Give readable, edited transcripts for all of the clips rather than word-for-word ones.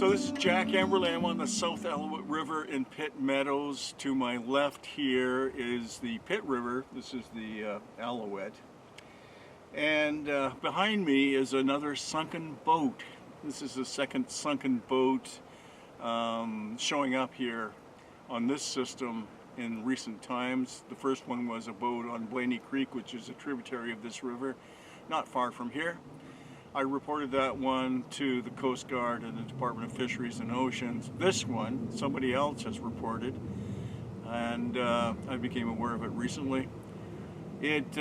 So this is Jack Emberly. I'm on the South Alouette River in Pitt Meadows. To my left here is the Pitt River. This is the Alouette. And behind me is another sunken boat. This is the second sunken boat showing up here on this system in recent times. The first one was a boat on Blaney Creek, which is a tributary of this river, not far from here. I reported that one to the Coast Guard and the Department of Fisheries and Oceans. This one, somebody else has reported, and I became aware of it recently. It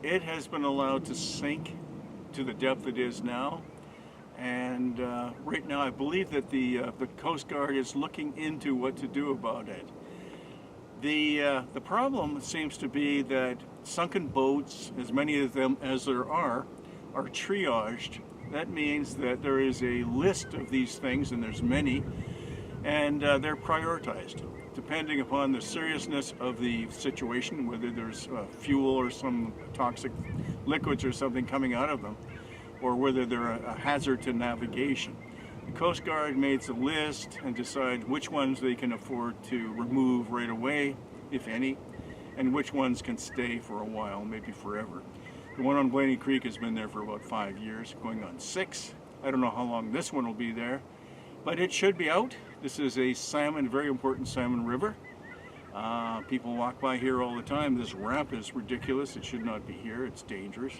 has been allowed to sink to the depth it is now, and right now I believe that the Coast Guard is looking into what to do about it. The problem seems to be that sunken boats, as many of them as there are triaged. That means that there is a list of these things, and there's many, and they're prioritized depending upon the seriousness of the situation, whether there's fuel or some toxic liquids or something coming out of them, or whether they're a hazard to navigation. The Coast Guard makes a list and decide which ones they can afford to remove right away, if any, and which ones can stay for a while, maybe forever. The one on Blaney Creek has been there for about 5 years, going on 6. I don't know how long this one will be there, but it should be out. This is a salmon, very important salmon river. People walk by here all the time. This ramp is ridiculous. It should not be here. It's dangerous.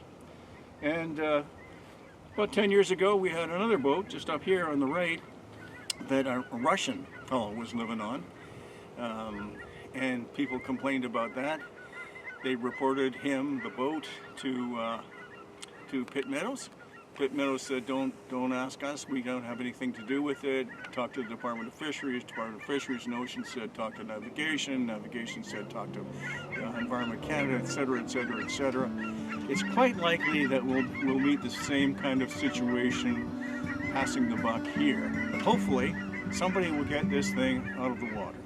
And about 10 years ago, we had another boat just up here on the right that a Russian fellow was living on, and people complained about that. They reported him, the boat, to Pitt Meadows. Pitt Meadows said, don't ask us, we don't have anything to do with it. Talk to the Department of Fisheries. Department of Fisheries and Oceans said talk to Navigation. Navigation said talk to Environment Canada, etc., etc., etc. It's quite likely that we'll meet the same kind of situation passing the buck here. But hopefully somebody will get this thing out of the water.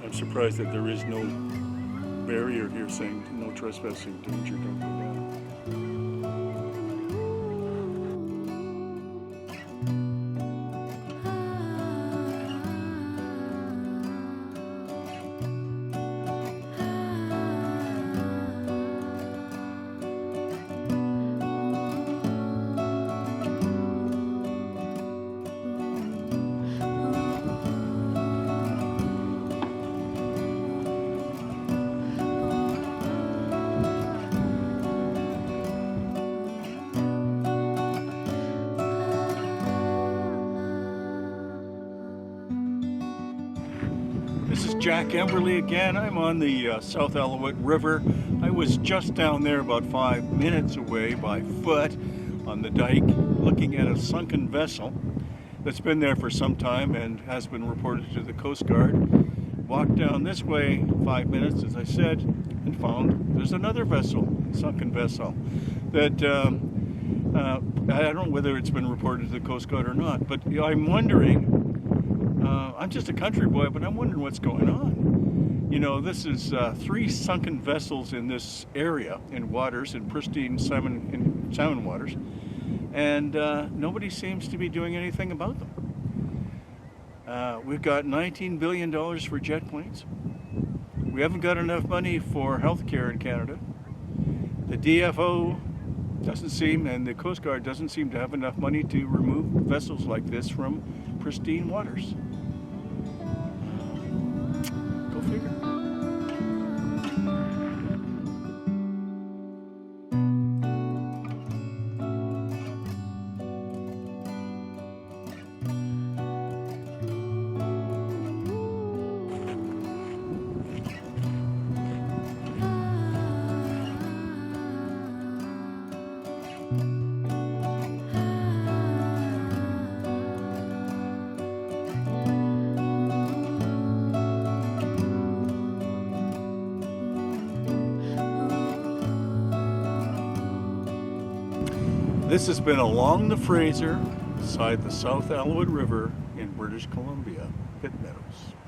I'm surprised that there is no barrier here saying no trespassing, danger, don't go down. This is Jack Emberly again. I'm on the South Alouette River. I was just down there about 5 minutes away by foot on the dike looking at a sunken vessel that's been there for some time and has been reported to the Coast Guard. Walked down this way 5 minutes, as I said, and found there's another vessel, sunken vessel, that I don't know whether it's been reported to the Coast Guard or not, but I'm wondering, I'm just a country boy, but I'm wondering what's going on. You know, this is 3 sunken vessels in this area, in waters, in pristine salmon waters, and nobody seems to be doing anything about them. We've got $19 billion for jet planes. We haven't got enough money for health care in Canada. The DFO doesn't seem, and the Coast Guard doesn't seem to have enough money to remove vessels like this from pristine waters. Go figure. This has been along the Fraser, beside the South Alouette River in British Columbia, Pitt Meadows.